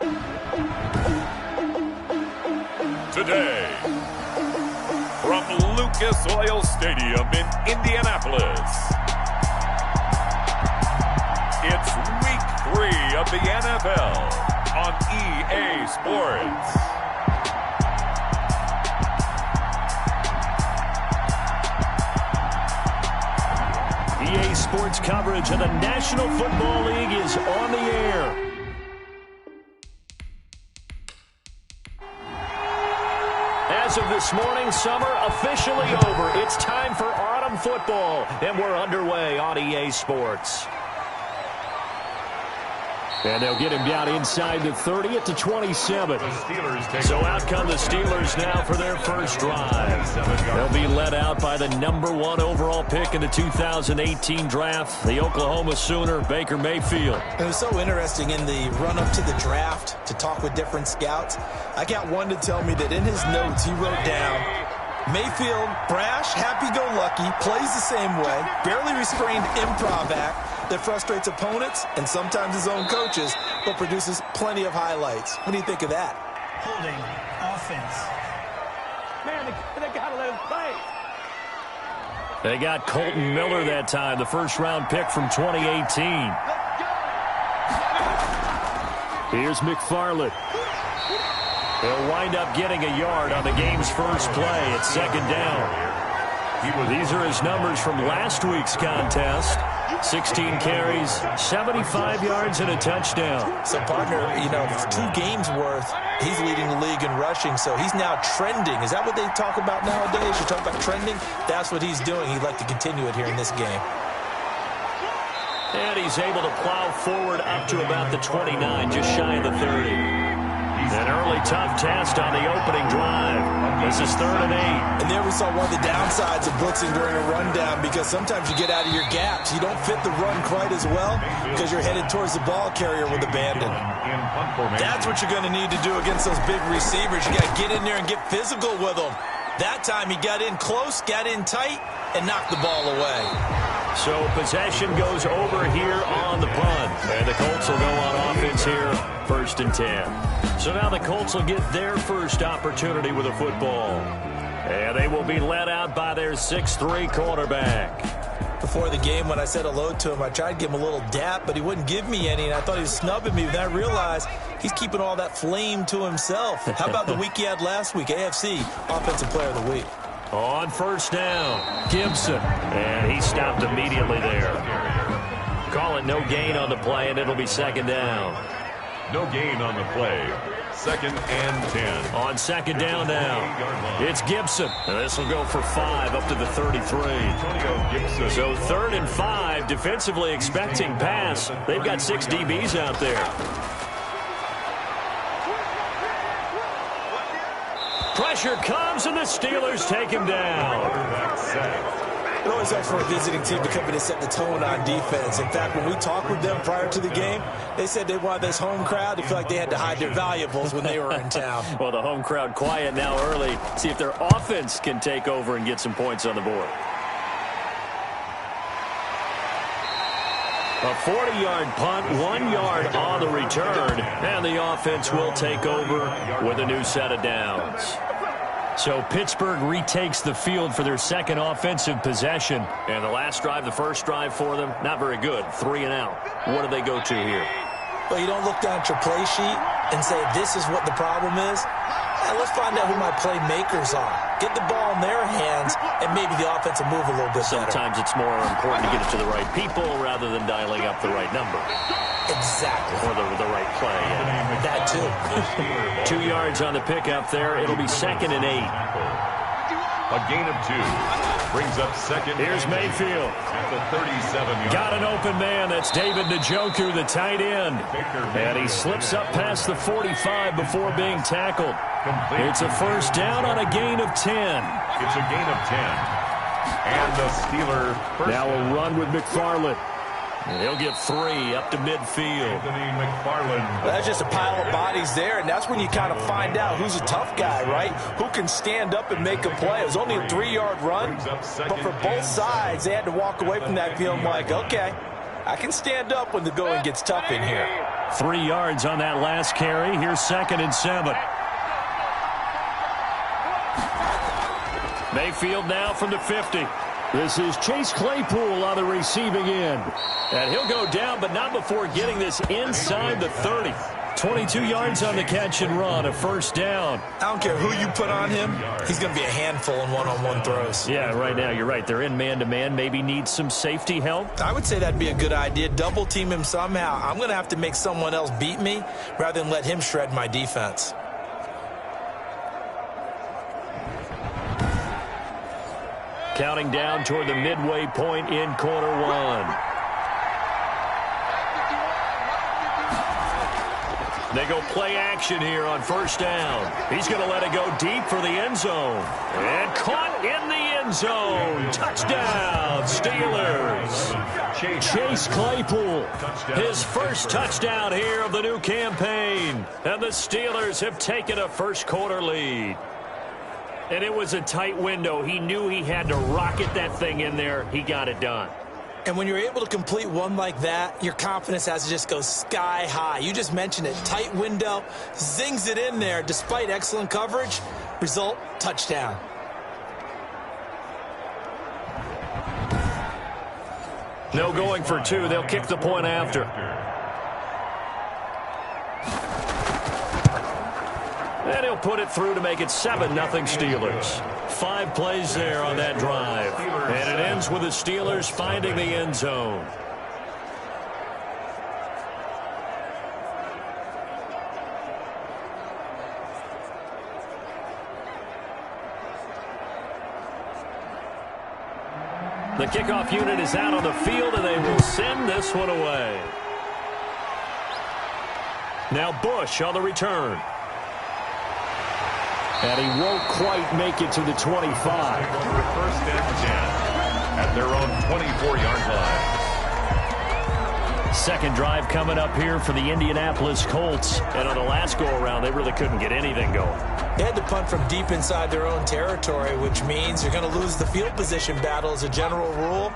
Today, from Lucas Oil Stadium in Indianapolis, it's Week 3 of the NFL on EA Sports. EA Sports coverage of the National Football League is on the air. As of this morning, summer officially over. It's time for autumn football, and we're underway on EA Sports. And they'll get him down inside the 30 at the 27. So out come the Steelers now for their first drive. They'll be led out by the #1 overall pick in the 2018 draft, the Oklahoma Sooner, Baker Mayfield. It was so interesting in the run-up to the draft to talk with different scouts. I got one to tell me that in his notes he wrote down, Mayfield, brash, happy-go-lucky, plays the same way, barely restrained improv act that frustrates opponents and sometimes his own coaches, but produces plenty of highlights. What do you think of that? Holding offense. Man, they got to let him play. They got Colton Miller that time, the first-round pick from 2018. Here's McFarland. He'll wind up getting a yard on the game's first play. It's second down. These are his numbers from last week's contest. 16 carries, 75 yards, and a touchdown. So, partner, 2 games worth, he's leading the league in rushing, so he's now trending. Is that what they talk about nowadays? You talk about trending? That's what he's doing. He'd like to continue it here in this game. And he's able to plow forward up to about the 29, just shy of the 30. An early tough test on the opening drive. This is 3rd and 8. And there we saw one of the downsides of blitzing during a rundown, because sometimes you get out of your gaps. You don't fit the run quite as well because you're headed towards the ball carrier with abandon. That's what you're going to need to do against those big receivers. You got to get in there and get physical with them. That time he got in close, got in tight, and knocked the ball away. So possession goes over here on the punt. And the Colts will go on offense here, 1st and 10. So now the Colts will get their first opportunity with a football. And they will be led out by their 6'3" quarterback. Before the game, when I said hello to him, I tried to give him a little dap, but he wouldn't give me any, and I thought he was snubbing me. But then I realized he's keeping all that flame to himself. How about the week he had last week? AFC Offensive Player of the Week. On first down, Gibson. And he stopped immediately there. Call it no gain on the play, and it'll be second down. No gain on the play. 2nd and 10. On second down now, it's Gibson. And this will go for 5 up to the 33. So 3rd and 5, defensively expecting pass. They've got 6 DBs out there. Pressure comes, and the Steelers take him down. It always helps for a visiting team to come in and set the tone on defense. In fact, when we talked with them prior to the game, they said they wanted this home crowd to feel like they had to hide their valuables when they were in town. Well, the home crowd quiet now early. See if their offense can take over and get some points on the board. A 40-yard punt, 1 yard on the return, and the offense will take over with a new set of downs. So Pittsburgh retakes the field for their second offensive possession. And the last drive, the first drive for them, not very good. 3 and out. What do they go to here? Well, you don't look down at your play sheet and say, this is what the problem is. Let's find out who my playmakers are. Get the ball in their hands, and maybe the offense will move a little bit better. Sometimes it's more important to get it to the right people rather than dialing up the right number. Exactly. Or the right play. Yeah. That too. 2 yards on the pickup there. It'll be 2nd and 8. A gain of 2. Brings up 2nd. Here's Mayfield. At the 37-yard. Got an open man. That's David Njoku, the tight end. And he slips up past the 45 before being tackled. It's a first down on a gain of 10. It's a gain of 10. And the Steeler first. Now a run with McFarland. And he'll get 3 up to midfield. Anthony McFarland. That's just a pile of bodies there, and that's when you kind of find out who's a tough guy, right? Who can stand up and make a play. It was only a 3-yard run, but for both sides, they had to walk away from that feeling like, okay, I can stand up when the going gets tough in here. 3 yards on that last carry. Here's 2nd and 7. Mayfield now from the 50. This is Chase Claypool on the receiving end. And he'll go down, but not before getting this inside the 30. 22 yards on the catch and run, a 1st down. I don't care who you put on him, he's going to be a handful in one-on-one throws. Yeah, right now, you're right. They're in man-to-man. Maybe need some safety help. I would say that'd be a good idea. Double team him somehow. I'm going to have to make someone else beat me rather than let him shred my defense. Counting down toward the midway point in quarter 1. They go play action here on 1st down. He's going to let it go deep for the end zone. And caught in the end zone. Touchdown, Steelers. Chase Claypool, his first touchdown here of the new campaign. And the Steelers have taken a first-quarter lead. And it was a tight window. He knew he had to rocket that thing in there. He got it done. And when you're able to complete one like that, your confidence has to just go sky high. You just mentioned it. Tight window, zings it in there despite excellent coverage. Result, touchdown. No going for 2. They'll kick the point after. And he'll put it through to make it 7-0 Steelers. 5 plays there on that drive. And it ends with the Steelers finding the end zone. The kickoff unit is out on the field, and they will send this one away. Now Bush on the return. And he won't quite make it to the 25. 1st and 10 at their own 24-yard line. Second drive coming up here for the Indianapolis Colts. And on the last go-around, they really couldn't get anything going. They had to punt from deep inside their own territory, which means you're going to lose the field position battle as a general rule.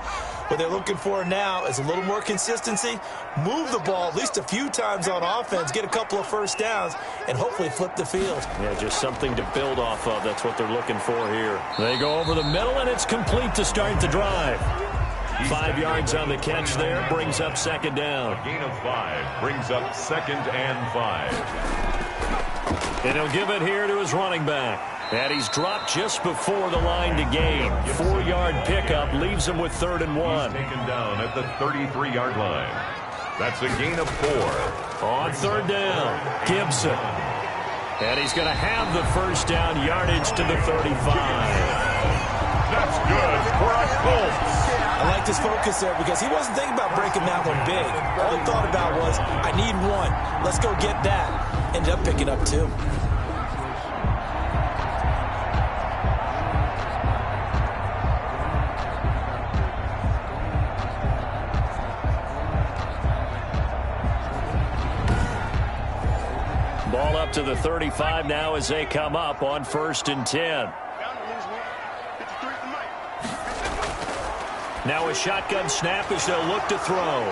What they're looking for now is a little more consistency, move the ball at least a few times on offense, get a couple of 1st downs, and hopefully flip the field. Yeah, just something to build off of. That's what they're looking for here. They go over the middle, and it's complete to start the drive. 5 yards on the catch there, brings up 2nd down. A gain of 5 brings up 2nd and 5. And he'll give it here to his running back. And he's dropped just before the line to gain. 4-yard pickup leaves him with 3rd and 1. He's taken down at the 33-yard line. That's a gain of 4. On 3rd down, Gibson. And he's going to have the 1st down yardage to the 35. That's good for a Colts. I liked his focus there because he wasn't thinking about breaking that one big. All he thought about was, I need 1. Let's go get that. Ended up picking up 2. Ball up to the 35 now as they come up on 1st and 10. Now a shotgun snap as they'll look to throw.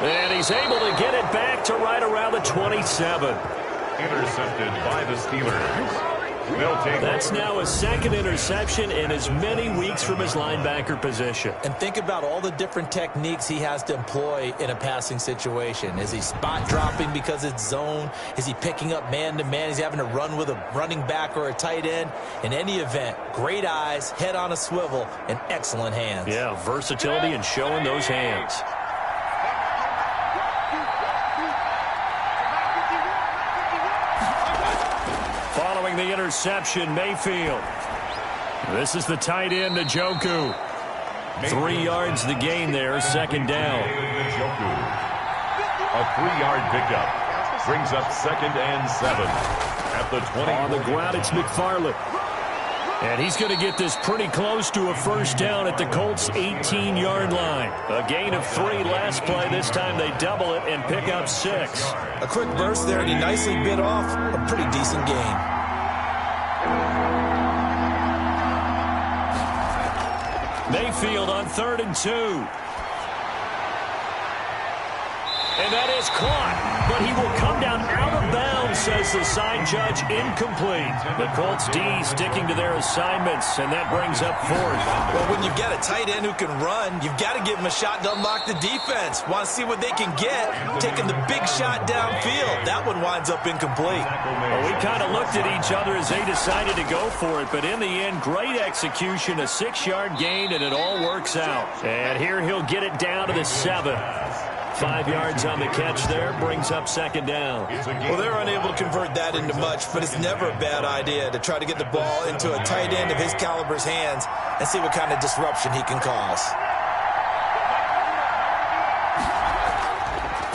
And he's able to get it back to right around the 27. Intercepted by the Steelers. They'll take That's now a 2nd interception in as many weeks from his linebacker position. And think about all the different techniques he has to employ in a passing situation. Is he spot dropping because it's zone? Is he picking up man-to-man? Is he having to run with a running back or a tight end? In any event, great eyes, head on a swivel, and excellent hands. Yeah, versatility and showing those hands. Following the interception, Mayfield. This is the tight end, Njoku. 3 yards the gain there, 2nd down. A 3-yard pickup brings up 2nd and 7 at the 20. On the ground, it's McFarland. And he's going to get this pretty close to a 1st down at the Colts' 18-yard line. A gain of 3 last play. This time they double it and pick up 6. A quick burst there, and he nicely bit off a pretty decent gain. Mayfield on 3rd and 2. And that is caught, but he will come down out of bounds, says the side judge, incomplete. The Colts D sticking to their assignments, and that brings up fourth. Well, when you've got a tight end who can run, you've got to give him a shot to unlock the defense. Want to see what they can get, taking the big shot downfield. That one winds up incomplete. Well, we kind of looked at each other as they decided to go for it, but in the end, great execution, a 6-yard gain, and it all works out. And here he'll get it down to the 7. 5 yards on the catch there, brings up second down. Well, they're unable to convert that into much, but it's never a bad idea to try to get the ball into a tight end of his caliber's hands and see what kind of disruption he can cause.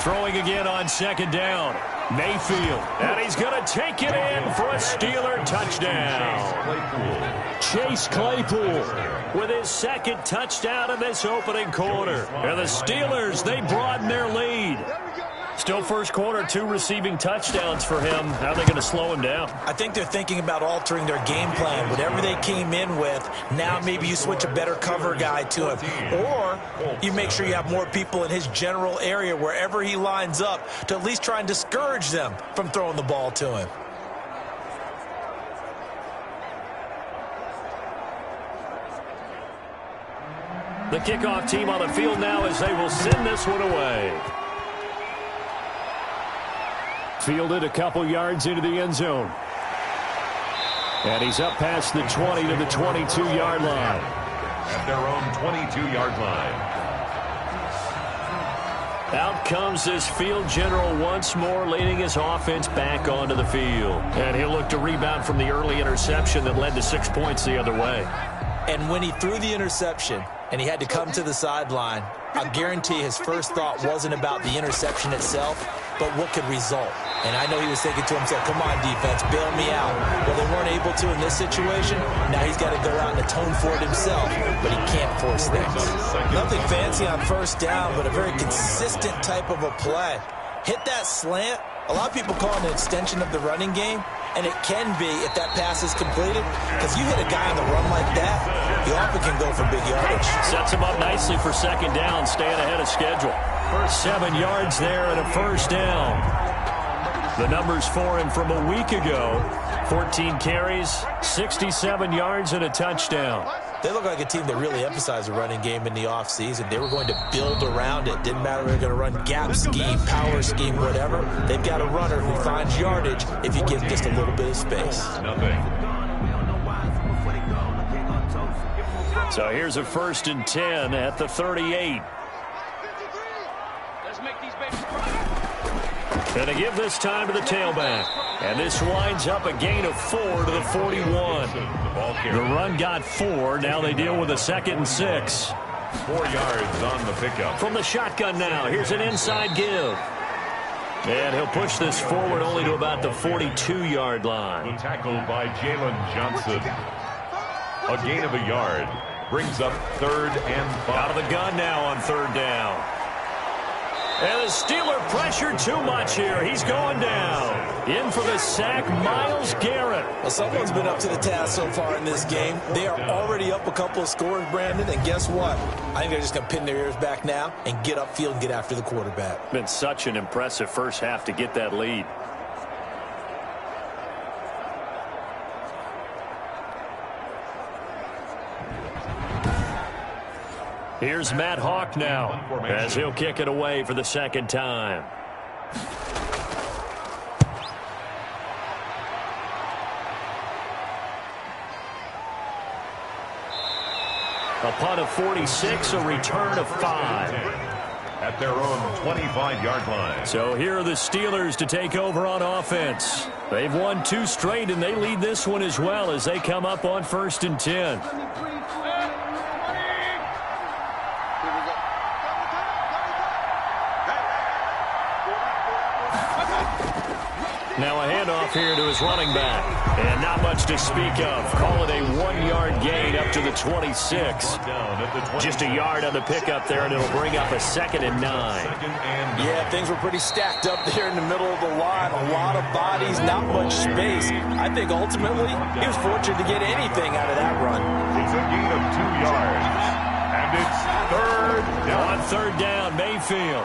Throwing again on second down. Mayfield, and he's going to take it in for a Steeler touchdown. Chase Claypool with his second touchdown in this opening quarter. And the Steelers, they broaden their lead. Still first quarter, 2 receiving touchdowns for him. How are they going to slow him down? I think they're thinking about altering their game plan. Whatever they came in with, now maybe you switch a better cover guy to him. Or you make sure you have more people in his general area wherever he lines up to at least try and discourage them from throwing the ball to him. The kickoff team on the field now as they will send this one away. Fielded a couple yards into the end zone. And he's up past the 20 to the 22-yard line. At their own 22-yard line. Out comes this field general once more, leading his offense back onto the field. And he'll look to rebound from the early interception that led to 6 points the other way. And when he threw the interception and he had to come to the sideline, I guarantee his first thought wasn't about the interception itself, but what could result. And I know he was thinking to himself, come on, defense, bail me out. Well, they weren't able to in this situation. Now he's got to go out and atone for it himself, but he can't force things. Nothing fancy on first down, but a very consistent type of a play. Hit that slant. A lot of people call it an extension of the running game, and it can be if that pass is completed, because you hit a guy on the run like that, he often can go for big yardage. Sets him up nicely for second down, staying ahead of schedule. 7 yards there and a first down. The numbers for him from a week ago, 14 carries, 67 yards and a touchdown. They look like a team that really emphasized the running game in the offseason. They were going to build around it. Didn't matter if they're going to run gap scheme, power scheme, whatever. They've got a runner who finds yardage if you give just a little bit of space. So here's a 1st and 10 at the 38. And to give this time to the tailback. And this winds up a gain of 4 to the 41. The run got 4. Now they deal with a 2nd and 6. 4 yards on the pickup. From the shotgun now, here's an inside give. And he'll push this forward only to about the 42-yard line. The tackle by Jalen Johnson. A gain of a yard. Brings up 3rd and 5. Out of the gun now on 3rd down. And the Steeler pressure too much here. He's going down. In for the sack, Myles Garrett. Well, someone's been up to the task so far in this game. They are already up a couple of scores, Brandon, and guess what? I think they're just going to pin their ears back now and get upfield and get after the quarterback. Been such an impressive first half to get that lead. Here's Matt Hawk now as he'll kick it away for the 2nd time. A punt of 46, a return of 5. At their own 25-yard line. So here are the Steelers to take over on offense. They've won 2 straight, and they lead this one as well as they come up on 1st and 10. Now a handoff here to his running back. And not much to speak of. Call it a 1-yard gain up to the 26. Just a yard on the pickup there, and it'll bring up a 2nd and 9. Yeah, things were pretty stacked up there in the middle of the line. A lot of bodies, not much space. I think ultimately he was fortunate to get anything out of that run. It's a gain of 2 yards. And it's 3rd down. On 3rd down, Mayfield.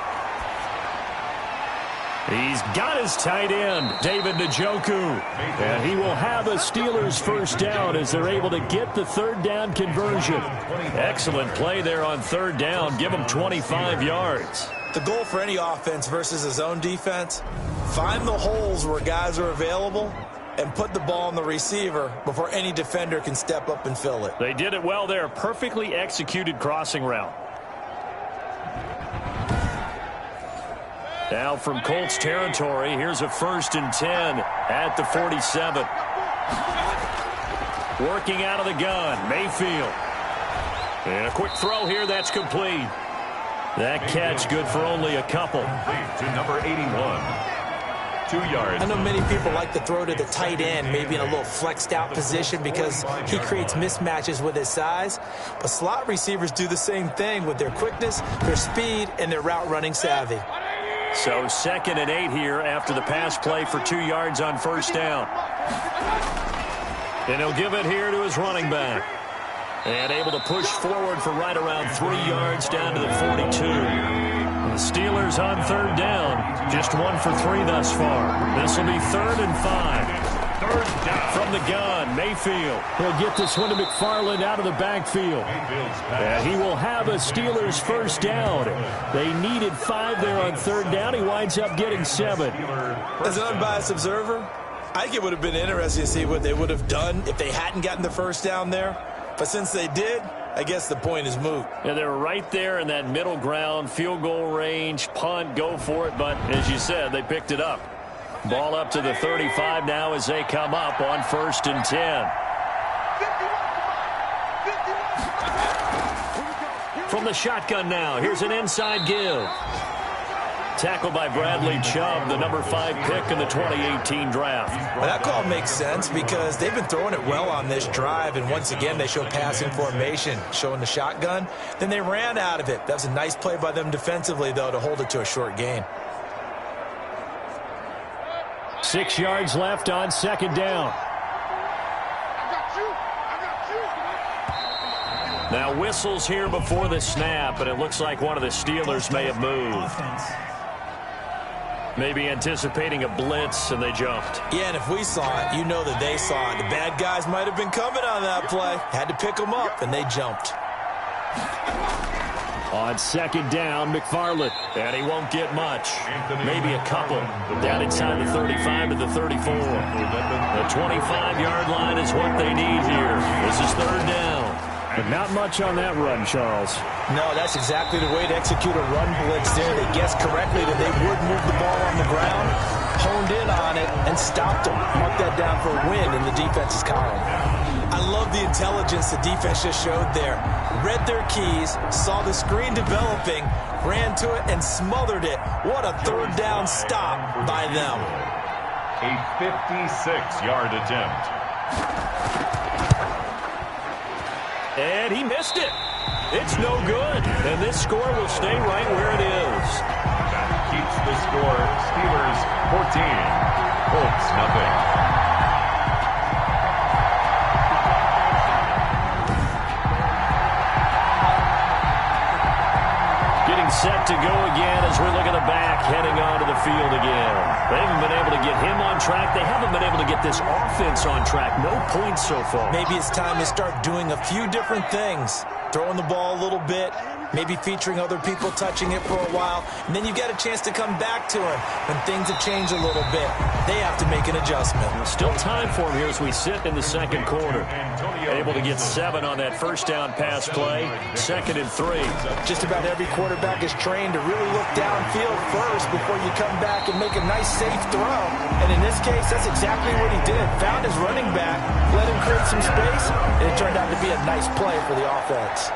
He's got his tight end, David Njoku. And he will have a Steelers first down as they're able to get the third down conversion. Excellent play there on third down. Give him 25 yards. The goal for any offense versus a zone defense, find the holes where guys are available and put the ball on the receiver before any defender can step up and fill it. They did it well there. Perfectly executed crossing route. Now from Colts territory, here's a 1st and 10 at the 47. Working out of the gun, Mayfield. And a quick throw here, that's complete. That catch good for only a couple. To number 81. 2 yards. I know many people like to throw to the tight end, maybe in a little flexed out position because he creates mismatches with his size. But slot receivers do the same thing with their quickness, their speed, and their route running savvy. So 2nd and 8 here after the pass play for 2 yards on first down. And he'll give it here to his running back. And able to push forward for right around 3 yards down to the 42. The Steelers on third down. Just 1 for 3 thus far. This will be 3rd and 5. Third down. From the gun, Mayfield. He'll get this one to McFarland out of the backfield. And he will have a Steelers first down. They needed 5 there on third down. He winds up getting 7. As an unbiased observer, I think it would have been interesting to see what they would have done if they hadn't gotten the first down there. But since they did, I guess the point is moot. Yeah, they were right there in that middle ground, field goal range, punt, go for it. But as you said, they picked it up. Ball up to the 35 now as they come up on 1st and 10. From the shotgun now, here's an inside give. Tackled by Bradley Chubb, the number 5 pick in the 2018 draft. Well, that call makes sense because they've been throwing it well on this drive, and once again they show passing formation, showing the shotgun. Then they ran out of it. That was a nice play by them defensively, though, to hold it to a short gain. 6 yards left on 2nd down. Now whistles here before the snap, and it looks like one of the Steelers may have moved. Maybe anticipating a blitz, and they jumped. Yeah, and if we saw it, you know that they saw it. The bad guys might have been coming on that play. Had to pick them up, and they jumped. On 2nd down, McFarland. And he won't get much. Maybe a couple. Down inside the 35 to the 34. The 25-yard line is what they need here. This is 3rd down. But not much on that run, Charles. No, that's exactly the way to execute a run blitz there. They guessed correctly that they would move the ball on the ground, honed in on it, and stopped them. Mark that down for a win in the defense's column. I love the intelligence the defense just showed there. Read their keys, saw the screen developing, ran to it, and smothered it. What a 3rd down stop by them. A 56-yard attempt. And he missed it. It's no good. And this score will stay right where it is. That keeps the score. Steelers 14. Colts nothing. Set to go again as we look at the back heading onto the field again. They haven't been able to get him on track. They haven't been able to get this offense on track. No points so far. Maybe it's time to start doing a few different things. Throwing the ball a little bit, maybe featuring other people touching it for a while, and then you get a chance to come back to him when things have changed a little bit. They have to make an adjustment. Still time for him here as we sit in the 2nd quarter. Able to get 7 on that first down pass play. 2nd and 3. Just about every quarterback is trained to really look downfield first before you come back and make a nice, safe throw. And in this case, that's exactly what he did. Found his running back, let him create some space, and it turned out to be a nice play for the offense.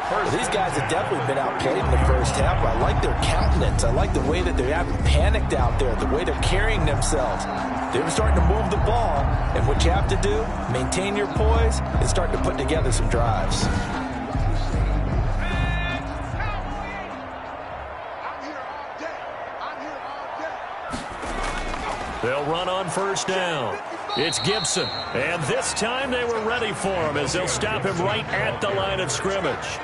Well, these guys have definitely been outplayed in the first half. I like their countenance. I like the way that they haven't panicked out there, the way they're carrying themselves. They were starting to move the ball, and what you have to do, maintain your poise and start to put together some drives. They'll run on first down. It's Gibson. And this time they were ready for him as they'll stop him right at the line of scrimmage.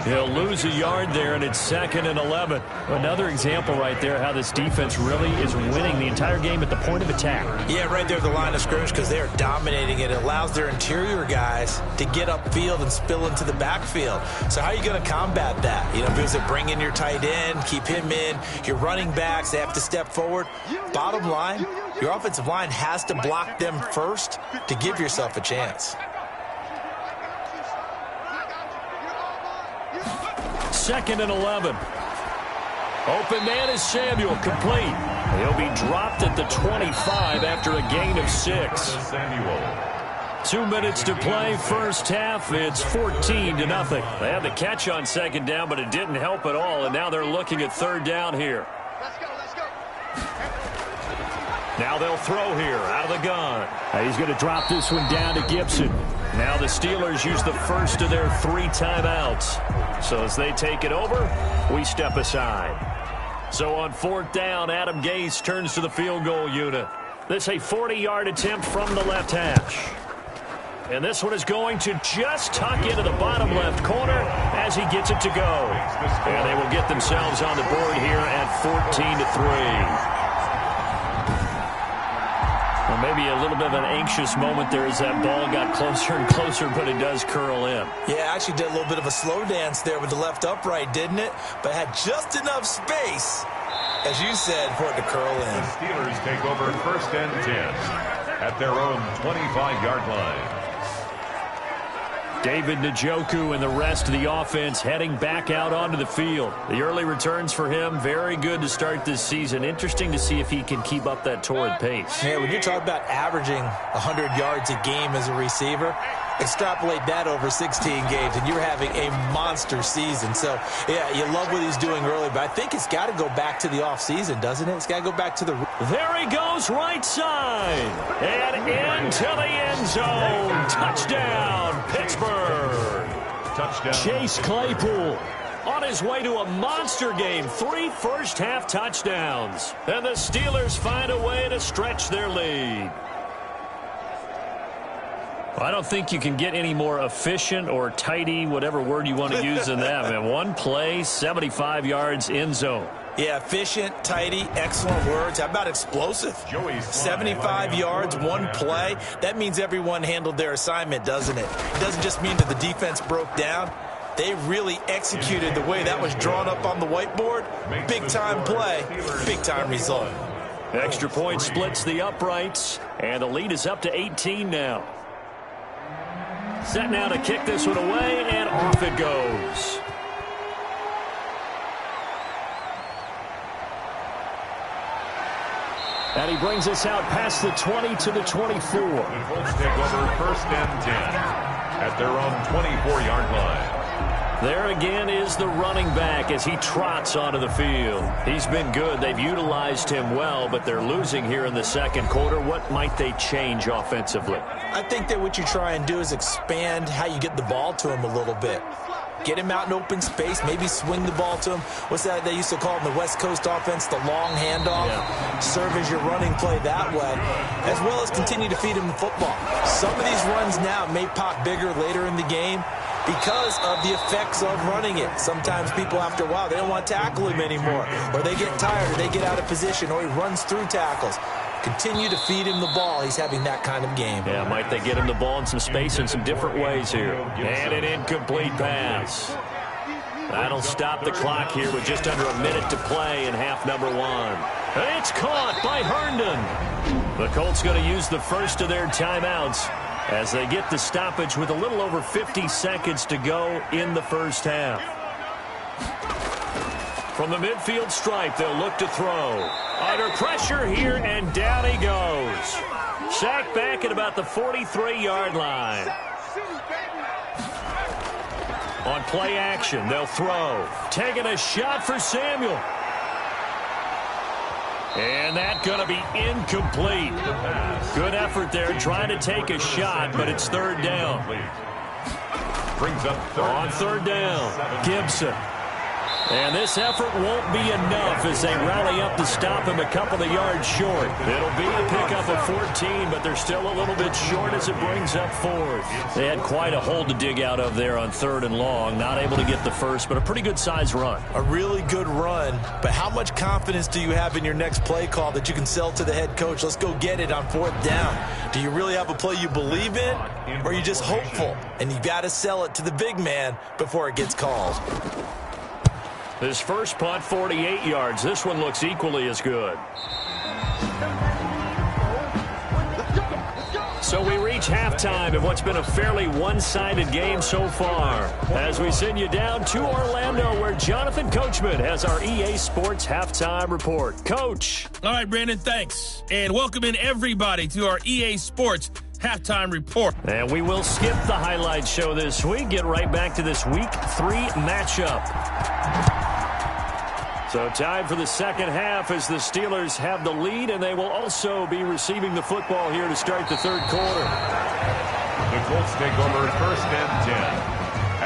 He'll lose a yard there, and it's 2nd and 11. Another example right there how this defense really is winning the entire game at the point of attack. Yeah, right there at the line of scrimmage because they are dominating it. It allows their interior guys to get upfield and spill into the backfield. So how are you going to combat that? You know, because they bring in your tight end, keep him in. Your running backs, they have to step forward. Bottom line, your offensive line has to block them first to give yourself a chance. 2nd and 11. Open man is Samuel, complete. He'll be dropped at the 25 after a gain of 6. 2 minutes to play, first half. It's 14-0. They had the catch on 2nd down, but it didn't help at all, and now they're looking at 3rd down here. Now they'll throw here out of the gun. He's going to drop this one down to Gibson. Now the Steelers use the first of their 3 timeouts. So as they take it over, we step aside. So on 4th down, Adam Gase turns to the field goal unit. This a 40-yard attempt from the left hash. And this one is going to just tuck into the bottom left corner as he gets it to go. And they will get themselves on the board here at 14-3. Well, maybe a little bit of an anxious moment there as that ball got closer and closer, but it does curl in. Yeah, actually did a little bit of a slow dance there with the left upright, didn't it? But had just enough space, as you said, for it to curl in. The Steelers take over 1st and 10 at their own 25-yard line. David Njoku and the rest of the offense heading back out onto the field. The early returns for him, very good to start this season. Interesting to see if he can keep up that torrid pace. Yeah, when you're talking about averaging 100 yards a game as a receiver, extrapolate that over 16 games, and you're having a monster season. So, yeah, you love what he's doing early, but I think it's got to go back to the offseason, doesn't it? It's got to go back to the... There he goes, right side, and into the end zone. Touchdown, Pittsburgh. Touchdown. Chase Claypool on his way to a monster game. 3 first-half touchdowns. And the Steelers find a way to stretch their lead. I don't think you can get any more efficient or tidy, whatever word you want to use in that. Man, one play, 75 yards, end zone. Yeah, efficient, tidy, excellent words. How about explosive? 75 yards, one play. That means everyone handled their assignment, doesn't it? It doesn't just mean that the defense broke down. They really executed the way that was drawn up on the whiteboard. Big-time play, big-time result. Extra point splits the uprights, and the lead is up to 18 now. Set now to kick this one away, and off it goes. And he brings us out past the 20 to the 24. The Colts take over 1st and 10 at their own 24-yard line. There again is the running back as he trots onto the field. He's been good. They've utilized him well, but they're losing here in the 2nd quarter. What might they change offensively? I think that what you try and do is expand how you get the ball to him a little bit. Get him out in open space, maybe swing the ball to him. What's that they used to call in the West Coast offense, the long handoff? Yeah. Serve as your running play that way, as well as continue to feed him the football. Some of these runs now may pop bigger later in the game because of the effects of running it. Sometimes people, after a while, they don't want to tackle him anymore, or they get tired, or they get out of position, or he runs through tackles. Continue to feed him the ball. He's having that kind of game. Yeah, might they get him the ball in some space in some different ways here. And an incomplete pass. That'll stop the clock here with just under a minute to play in half number 1. And it's caught by Herndon. The Colts going to use the first of their timeouts as they get the stoppage with a little over 50 seconds to go in the first half. From the midfield stripe, they'll look to throw. Under pressure here, and down he goes. Sacked back at about the 43-yard line. On play action, they'll throw. Taking a shot for Samuel. And that's going to be incomplete. Good effort there, trying to take a shot, but it's 3rd down. Brings up on 3rd down, Gibson. And this effort won't be enough as they rally up to stop him a couple of yards short. It'll be a pickup of 14, but they're still a little bit short as it brings up fourth. They had quite a hole to dig out of there on 3rd and long. Not able to get the first, but a pretty good size run. A really good run, but how much confidence do you have in your next play call that you can sell to the head coach? Let's go get it on 4th down. Do you really have a play you believe in, or are you just hopeful? And you got to sell it to the big man before it gets called. This first punt, 48 yards. This one looks equally as good. So we reach halftime in what's been a fairly one-sided game so far. As we send you down to Orlando, where Jonathan Coachman has our EA Sports Halftime Report. Coach. All right, Brandon, thanks. And welcome in everybody to our EA Sports Halftime Report. And we will skip the highlight show this week. Get right back to this Week 3 matchup. So time for the second half as the Steelers have the lead, and they will also be receiving the football here to start the third quarter. The Colts take over 1st and 10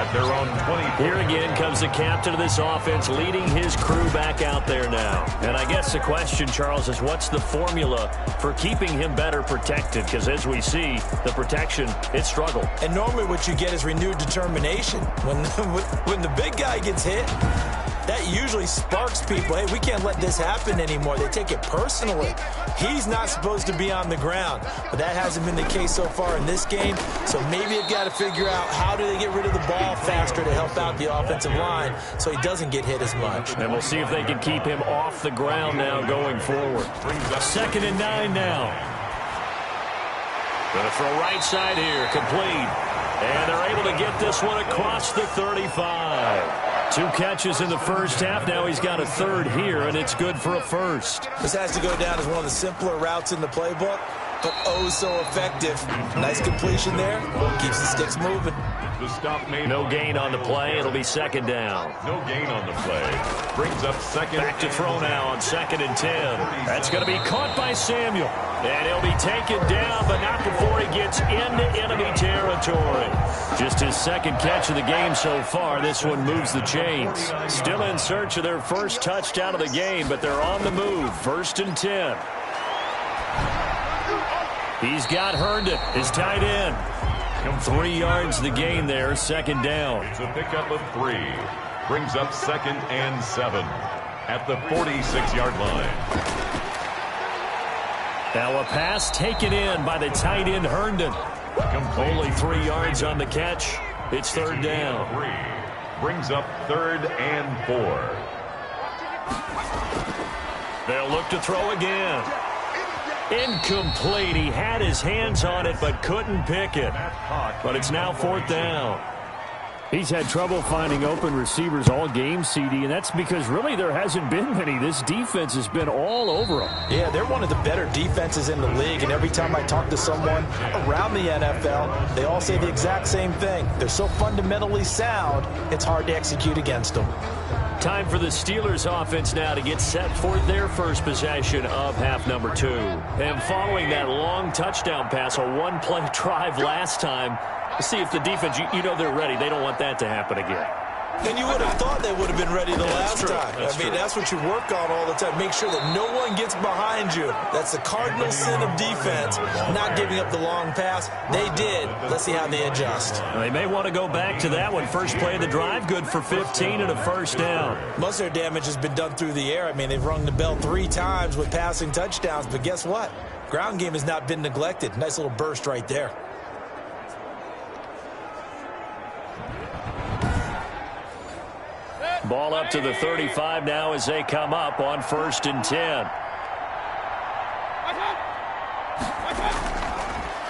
at their own 20. Here again comes the captain of this offense leading his crew back out there now. And I guess the question, Charles, is what's the formula for keeping him better protected? Because as we see, the protection, it struggled. And normally what you get is renewed determination. When the big guy gets hit, that usually sparks people. Hey, we can't let this happen anymore. They take it personally. He's not supposed to be on the ground, but that hasn't been the case so far in this game. So maybe they've got to figure out how do they get rid of the ball faster to help out the offensive line so he doesn't get hit as much. And we'll see if they can keep him off the ground now going forward. 2nd and 9 now. Going to throw right side here, complete. And they're able to get this one across the 35. 2 catches in the first half. Now he's got a third here, and it's good for a first. This has to go down as one of the simpler routes in the playbook, but oh so effective. Nice completion there. Keeps the sticks moving. The stop made. No gain on the play. It'll be 2nd down. No gain on the play. Brings up 2nd. Back to throw now on 2nd and 10. That's going to be caught by Samuel. And he'll be taken down, but not before he gets into enemy territory. Just his 2nd catch of the game so far. This one moves the chains. Still in search of their first touchdown of the game, but they're on the move. 1st and 10. He's got Herndon, his tight end. 3 yards the gain there, 2nd down. It's a pickup of 3. Brings up 2nd and 7 at the 46-yard line. Now a pass taken in by the tight end Herndon. Only 3 yards on the catch. It's 3rd down. 3. Brings up 3rd and 4. They'll look to throw again. Incomplete. He had his hands on it but couldn't pick it. But it's now 4th down. He's had trouble finding open receivers all game, CD, and that's because really there hasn't been many. This defense has been all over him. Yeah, they're one of the better defenses in the league, and every time I talk to someone around the NFL, they all say the exact same thing. They're so fundamentally sound, it's hard to execute against them. Time for the Steelers offense now to get set for their first possession of half number 2. And following that long touchdown pass, a one-play drive last time, let's see if the defense, you know they're ready. They don't want that to happen again. And you would have thought they would have been ready the last time. That's what you work on all the time. Make sure that no one gets behind you. That's the cardinal sin of defense, not giving up the long pass. They did. Let's see how they adjust. They may want to go back to that one. First play of the drive, good for 15 and a 1st down. Most of their damage has been done through the air. They've rung the bell 3 times with passing touchdowns, but guess what? Ground game has not been neglected. Nice little burst right there. Ball up to the 35 now as they come up on 1st and 10.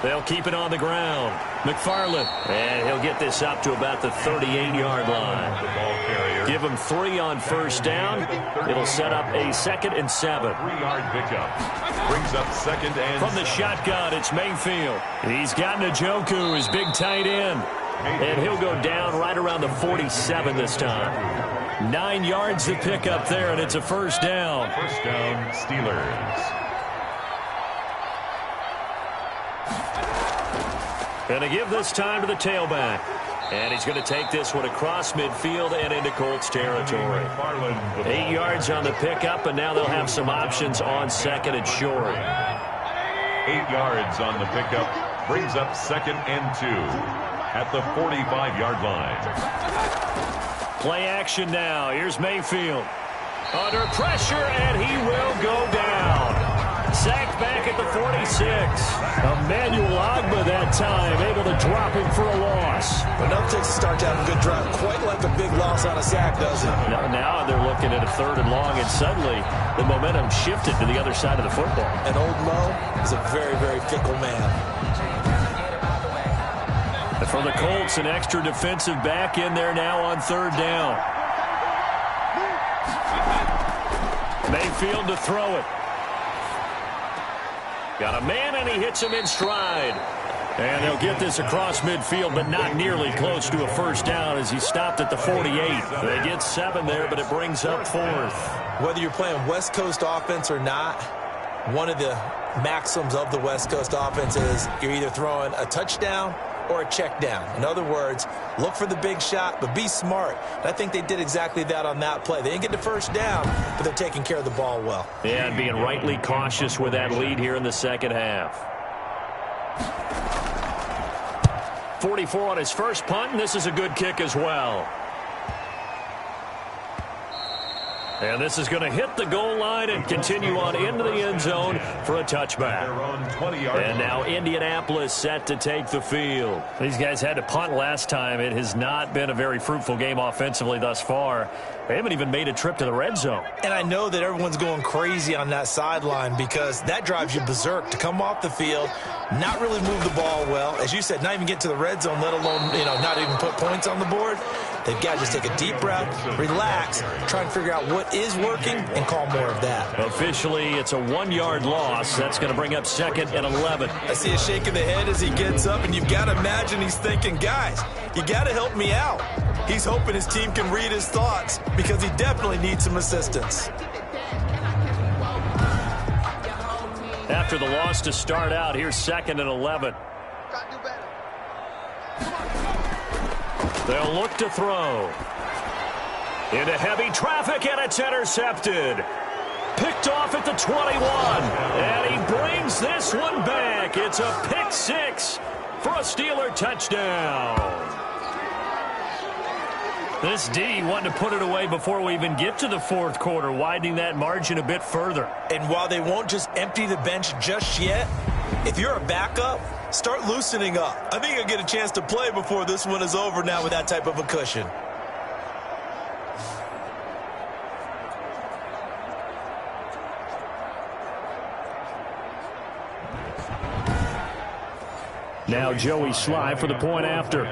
They'll keep it on the ground. McFarland, and he'll get this up to about the 38-yard line. Give him 3 on 1st down. It'll set up a 2nd and 7. 3-yard pickup. Brings up 2nd and From the shotgun, it's Mayfield. He's got Njoku, his big tight end. And he'll go down right around the 47 this time. 9 yards to pick up there, and it's a 1st down. 1st down, Steelers. And to give this time to the tailback. And he's going to take this one across midfield and into Colts territory. 8 yards on the pickup, and now they'll have some options on 2nd and short. 8 yards on the pickup brings up 2nd and 2 at the 45-yard line. Play action now. Here's Mayfield. Under pressure, and he will go down. Sacked back at the 46. Emmanuel Ogbah that time, able to drop him for a loss. Enough to start to have a good drive. Quite like a big loss on a sack, doesn't it? Now they're looking at a 3rd and long, and suddenly the momentum shifted to the other side of the football. And old Mo is a very, very fickle man. For the Colts, an extra defensive back in there now on 3rd down. Mayfield to throw it. Got a man, and he hits him in stride. And they'll get this across midfield, but not nearly close to a 1st down as he stopped at the 48. They get 7 there, but it brings up 4th. Whether you're playing West Coast offense or not, one of the maxims of the West Coast offense is you're either throwing a touchdown or a check down. In other words, look for the big shot, but be smart. And I think they did exactly that on that play. They didn't get the 1st down, but they're taking care of the ball well. Yeah, and being rightly cautious with that lead here in the 2nd half. 44 on his first punt, and this is a good kick as well. And this is going to hit the goal line and continue on into the end zone for a touchback. And now Indianapolis set to take the field. These guys had to punt last time. It has not been a very fruitful game offensively thus far. They haven't even made a trip to the red zone. And I know that everyone's going crazy on that sideline because that drives you berserk to come off the field, not really move the ball well. As you said, not even get to the red zone, let alone, not even put points on the board. They've got to just take a deep breath, relax, try and figure out what is working, and call more of that. Officially, it's a 1-yard loss. That's going to bring up 2nd and 11. I see a shake of the head as he gets up, and you've got to imagine he's thinking, guys, you got to help me out. He's hoping his team can read his thoughts because he definitely needs some assistance. After the loss to start out, here's 2nd and 11. They'll look to throw. Into heavy traffic, and it's intercepted. Picked off at the 21. And he brings this one back. It's a pick 6 for a Steeler touchdown. This D wanted to put it away before we even get to the 4th quarter, widening that margin a bit further. And while they won't just empty the bench just yet, if you're a backup, start loosening up. I think you'll get a chance to play before this one is over now with that type of a cushion. Now Joey Sly for the point after.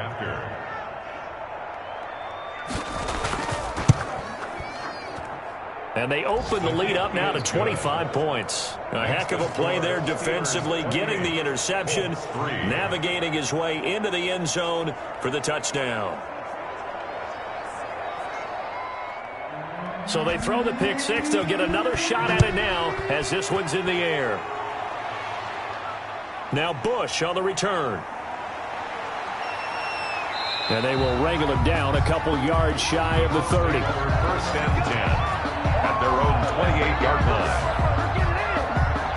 And they open the lead up now to 25 points. A heck of a play there defensively, getting the interception, navigating his way into the end zone for the touchdown. So they throw the pick 6. They'll get another shot at it now as this one's in the air. Now Bush on the return. And they will wrangle him down a couple yards shy of the 30. 1st and 10. At their own 28-yard line.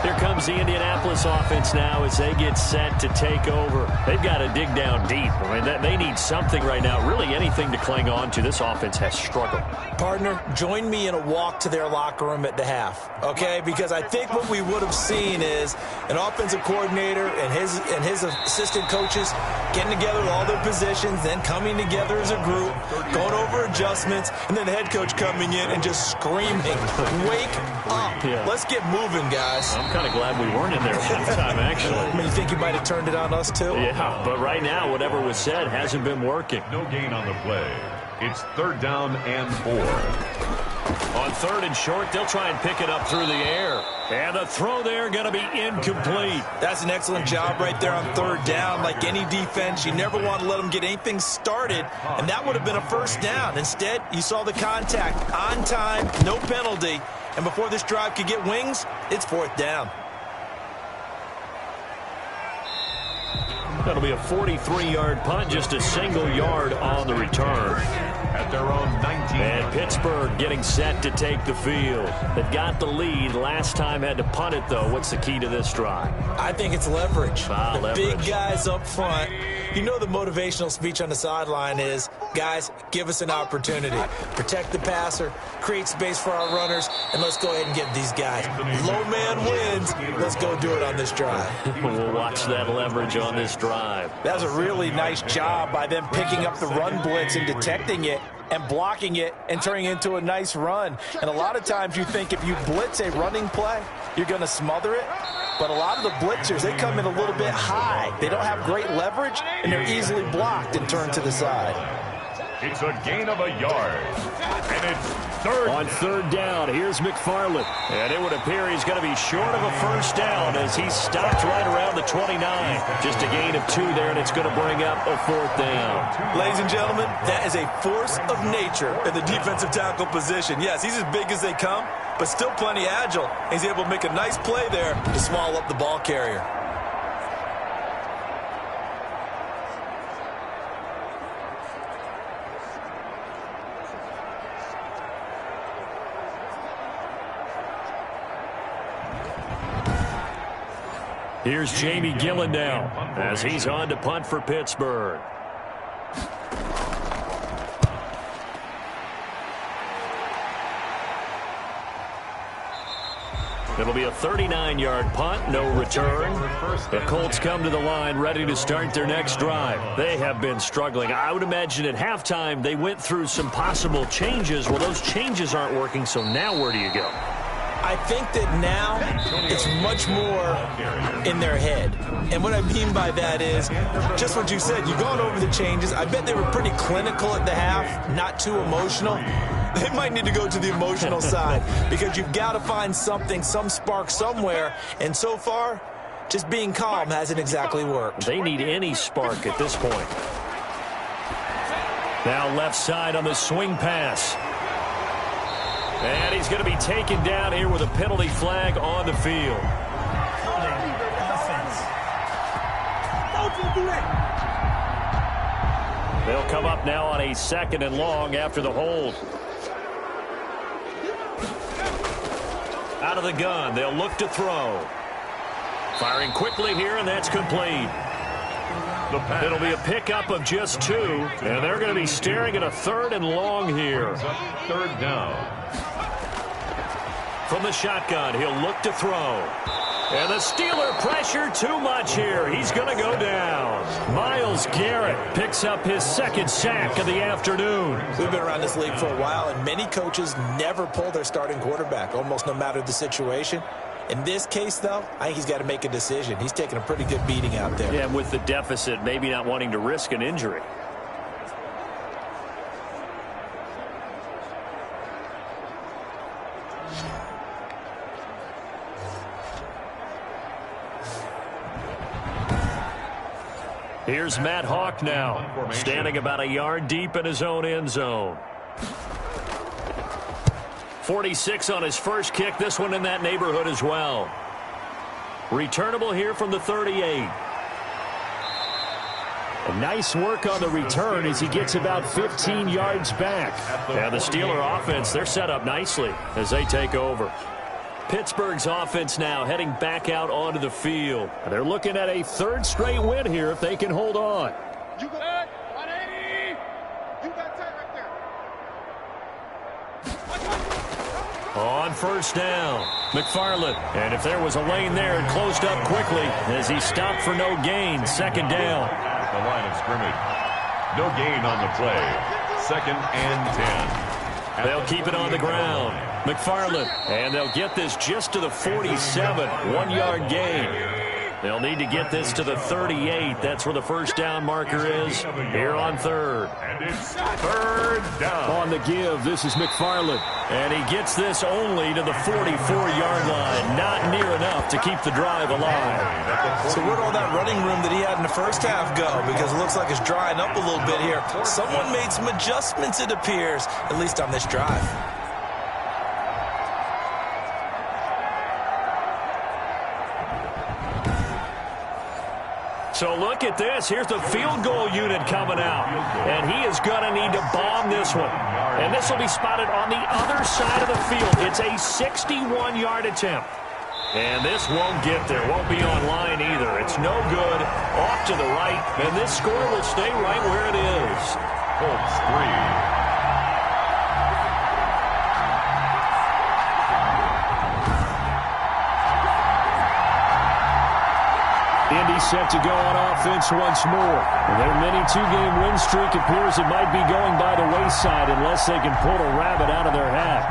Here comes the Indianapolis offense now as they get set to take over. They've got to dig down deep. I mean, they need something right now, really anything to cling on to. This offense has struggled. Partner, join me in a walk to their locker room at the half, okay? Because I think what we would have seen is an offensive coordinator and his assistant coaches getting together with all their positions, then coming together as a group, going over adjustments, and then the head coach coming in and just screaming, wake up. Yeah. Let's get moving, guys. I'm kind of glad we weren't in there at halftime, actually. I mean, you think you might have turned it on us, too? Yeah, but right now, whatever was said hasn't been working. No gain on the play. It's 3rd down and 4. On 3rd and short, they'll try and pick it up through the air. And the throw there going to be incomplete. That's an excellent job right there on 3rd down. Like any defense, you never want to let them get anything started, and that would have been a 1st down. Instead, you saw the contact on time, no penalty, and before this drive could get wings, it's 4th down. That'll be a 43-yard punt, just a single yard on the return. At their own 19. And Pittsburgh getting set to take the field. They've got the lead. Last time had to punt it, though. What's the key to this drive? I think it's leverage. Leverage. Big guys up front. You know the motivational speech on the sideline is, guys, give us an opportunity. Protect the passer, create space for our runners, and let's go ahead and get these guys. Low man wins. Let's go do it on this drive. We'll watch that leverage on this drive. That was a really nice job by them picking up the run blitz and detecting it and blocking it and turning it into a nice run. And a lot of times you think if you blitz a running play, you're going to smother it. But a lot of the blitzers, they come in a little bit high. They don't have great leverage, and they're easily blocked and turned to the side. It's a gain of a yard. And it's third. On third down, here's McFarland. And it would appear he's going to be short of a first down as he stopped right around the 29. Just a gain of 2 there, and it's going to bring up a fourth down. Ladies and gentlemen, that is a force of nature in the defensive tackle position. Yes, he's as big as they come, but still plenty agile. He's able to make a nice play there to swallow up the ball carrier. Here's Jamie Gillen now as he's on to punt for Pittsburgh. It'll be a 39-yard punt, no return. The Colts come to the line ready to start their next drive. They have been struggling. I would imagine at halftime they went through some possible changes. Well, those changes aren't working, so now where do you go? I think that now it's much more in their head. And what I mean by that is just what you said. You've gone over the changes. I bet they were pretty clinical at the half, not too emotional. They might need to go to the emotional side because you've got to find something, some spark somewhere. And so far, just being calm hasn't exactly worked. They need any spark at this point. Now left side on the swing pass. And he's going to be taken down here with a penalty flag on the field. Holding offense. They'll come up now on a 2nd and long after the hold. Out of the gun, they'll look to throw. Firing quickly here, and that's complete. It'll be a pickup of just 2, and they're going to be staring at a 3rd and long here. Third down. From the shotgun, he'll look to throw. And the Steeler pressure too much here. He's going to go down. Myles Garrett picks up his 2nd sack of the afternoon. We've been around this league for a while, and many coaches never pull their starting quarterback, almost no matter the situation. In this case, though, I think he's got to make a decision. He's taking a pretty good beating out there. Yeah, with the deficit, maybe not wanting to risk an injury. Here's Matt Hawk now, standing about a yard deep in his own end zone. 46 on his first kick, this one in that neighborhood as well. Returnable here from the 38. Nice work on the return as he gets about 15 yards back. And the Steeler offense, they're set up nicely as they take over. Pittsburgh's offense now heading back out onto the field. They're looking at a 3rd straight win here if they can hold on. You got 180. You got tight right there. On first down, McFarland. And if there was a lane there, it closed up quickly as he stopped for no gain. 2nd down. The line of scrimmage. No gain on the play. 2nd and 10. They'll keep it on the ground. McFarland. And they'll get this just to the 47. 1-yard gain. They'll need to get this to the 38. That's where the first down marker is here on 3rd. And it's 3rd down. On the give, this is McFarland. And he gets this only to the 44-yard line. Not near enough to keep the drive alive. So where'd all that running room that he had in the first half go? Because it looks like it's drying up a little bit here. Someone made some adjustments, it appears, at least on this drive. So look at this. Here's the field goal unit coming out. And he is going to need to bomb this one. And this will be spotted on the other side of the field. It's a 61-yard attempt. And this won't get there. Won't be on line either. It's no good. Off to the right. And this score will stay right where it is. Colts 3. Indy set to go on offense once more. Their mini two-game win streak appears it might be going by the wayside unless they can pull a rabbit out of their hat.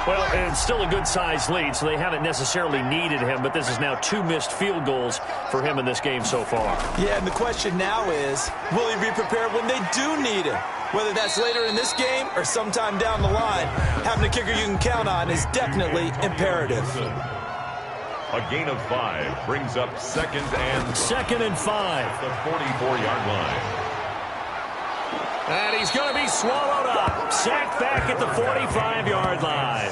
Well, it's still a good-sized lead, so they haven't necessarily needed him, but this is now 2 missed field goals for him in this game so far. Yeah, and the question now is, will he be prepared when they do need him? Whether that's later in this game or sometime down the line, having a kicker you can count on is definitely imperative. A gain of 5 brings up second and 5. The 44-yard line. And he's going to be swallowed up. Sacked back at the 45-yard line.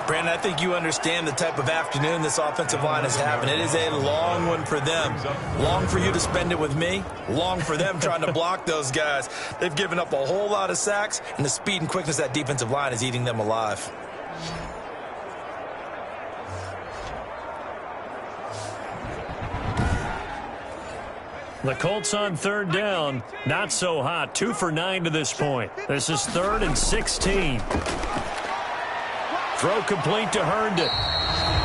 Brandon, I think you understand the type of afternoon this offensive line is having. It is a long one for them. Long for you to spend it with me. Long for them trying to block those guys. They've given up a whole lot of sacks, and the speed and quickness of that defensive line is eating them alive. The Colts on third down, not so hot. 2 for 9 to this point. This is 3rd and 16. Throw complete to Herndon.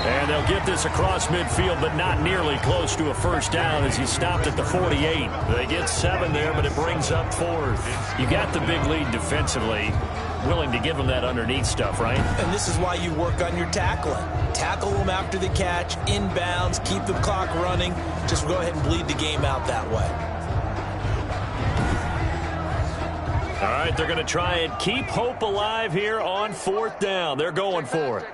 And they'll get this across midfield, but not nearly close to a first down as he stopped at the 48. They get 7 there, but it brings up 4th. You got the big lead defensively. Willing to give them that underneath stuff, right? And this is why you work on your tackling. Tackle them after the catch, inbounds, keep the clock running. Just go ahead and bleed the game out that way. All right, they're going to try and keep hope alive here on 4th down. They're going for it.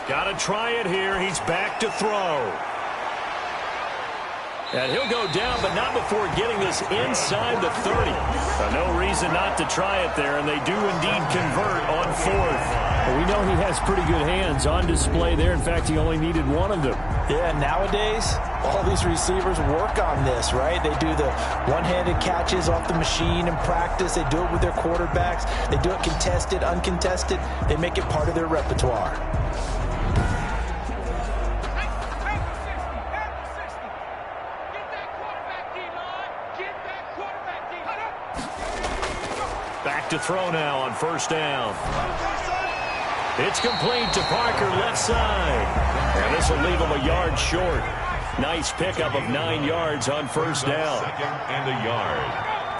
Got to try it here. He's back to throw. And he'll go down, but not before getting this inside the 30. No reason not to try it there, and they do indeed convert on 4th. Well, we know he has pretty good hands on display there. In fact, he only needed one of them. Yeah, nowadays, all these receivers work on this, right? They do the one-handed catches off the machine in practice. They do it with their quarterbacks. They do it contested, uncontested. They make it part of their repertoire. Back to throw now on 1st down. It's complete to Parker, left side. And this will leave him a yard short. Nice pickup of 9 yards on 1st down. 2nd and a yard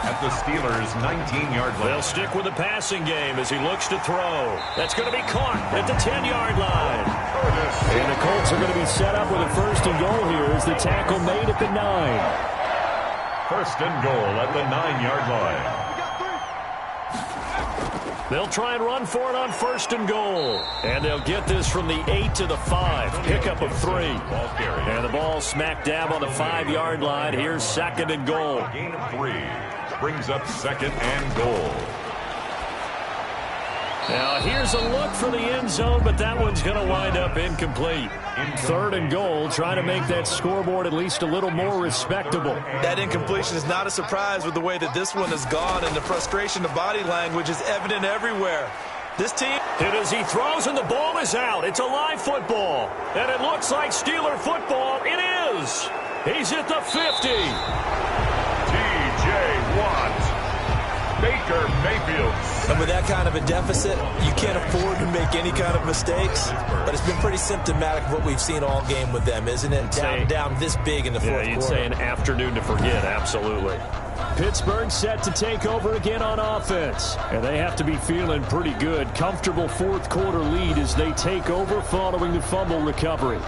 at the Steelers' 19-yard line. They'll stick with the passing game as he looks to throw. That's going to be caught at the 10-yard line. And the Colts are going to be set up with a 1st and goal here as the tackle made at the 9. 1st and goal at the 9-yard line. They'll try and run for it on 1st and goal. And they'll get this from the 8 to the 5. Pickup of 3. And the ball smack dab on the 5-yard line. Here's 2nd and goal. Gain of 3 brings up 2nd and goal. Now here's a look for the end zone, but that one's going to wind up incomplete. 3rd and goal, trying to make that scoreboard at least a little more respectable. That incompletion is not a surprise with the way that this one has gone, and the frustration of body language is evident everywhere. This team... Hit as he throws, and the ball is out. It's a live football, and it looks like Steeler football. It is. He's at the 50. T.J. Watt. Baker Mayfield. And with that kind of a deficit, you can't afford to make any kind of mistakes. But it's been pretty symptomatic of what we've seen all game with them, isn't it? Down this big in the fourth quarter. Yeah, you'd say an afternoon to forget, absolutely. Pittsburgh set to take over again on offense. And they have to be feeling pretty good. Comfortable 4th quarter lead as they take over following the fumble recovery.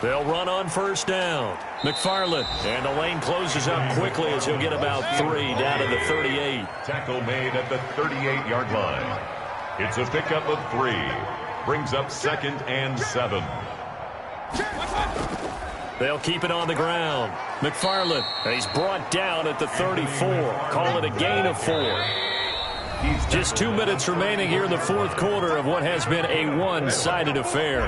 They'll run on 1st down. McFarland. And the lane closes up quickly as he'll get about 3 down to the 38. Tackle made at the 38-yard line. It's a pickup of 3. Brings up 2nd and 7. They'll keep it on the ground. McFarland, he's brought down at the 34. Call it a gain of 4. Just 2 minutes remaining here in the fourth quarter of what has been a one-sided affair.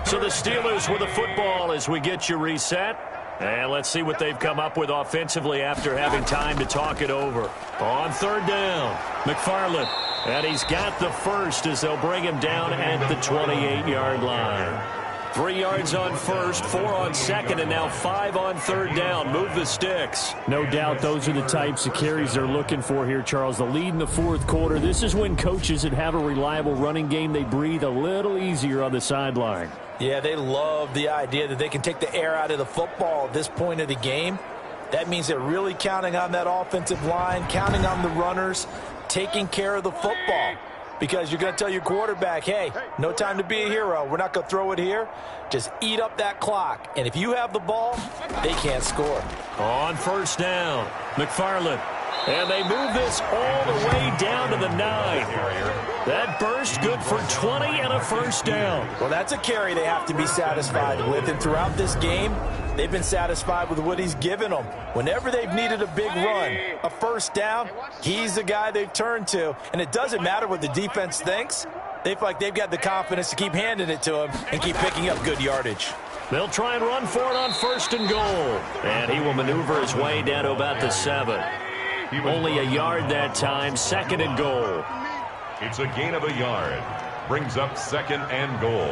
So the Steelers with the football as we get you reset. And let's see what they've come up with offensively after having time to talk it over. On third down, McFarland. And he's got the first as they'll bring him down at the 28-yard line. 3 yards on first, 4 on second, and now 5 on third down. Move the sticks. No doubt those are the types of carries they're looking for here, Charles. The lead in the fourth quarter. This is when coaches that have a reliable running game, they breathe a little easier on the sideline. Yeah, they love the idea that they can take the air out of the football at this point of the game. That means they're really counting on that offensive line, counting on the runners, taking care of the football. Because you're going to tell your quarterback, hey, no time to be a hero. We're not going to throw it here. Just eat up that clock. And if you have the ball, they can't score. On first down, McFarland. And they move this all the way down to the 9. That burst good for 20 and a first down. Well, that's a carry they have to be satisfied with. And throughout this game, they've been satisfied with what he's given them. Whenever they've needed a big run, a first down, he's the guy they've turned to. And it doesn't matter what the defense thinks. They feel like they've got the confidence to keep handing it to him and keep picking up good yardage. They'll try and run for it on first and goal. And he will maneuver his way down to about the 7. Only a yard that time, second and goal. It's a gain of a yard. Brings up second and goal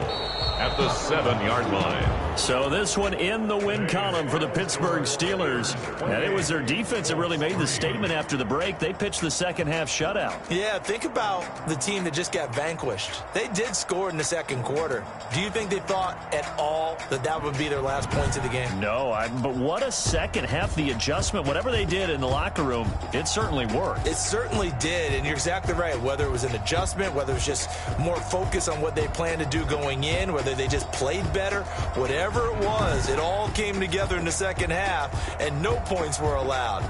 at the 7-yard line. So this one in the win column for the Pittsburgh Steelers. And it was their defense that really made the statement after the break. They pitched the second half shutout. Yeah, think about the team that just got vanquished. They did score in the second quarter. Do you think they thought at all that that would be their last points of the game? No, but what a second half. The adjustment, whatever they did in the locker room, it certainly worked. It certainly did, and you're exactly right. Whether it was an adjustment, whether it was just more focus on what they planned to do going in, whether they just played better, whatever it was, it all came together in the second half, and no points were allowed.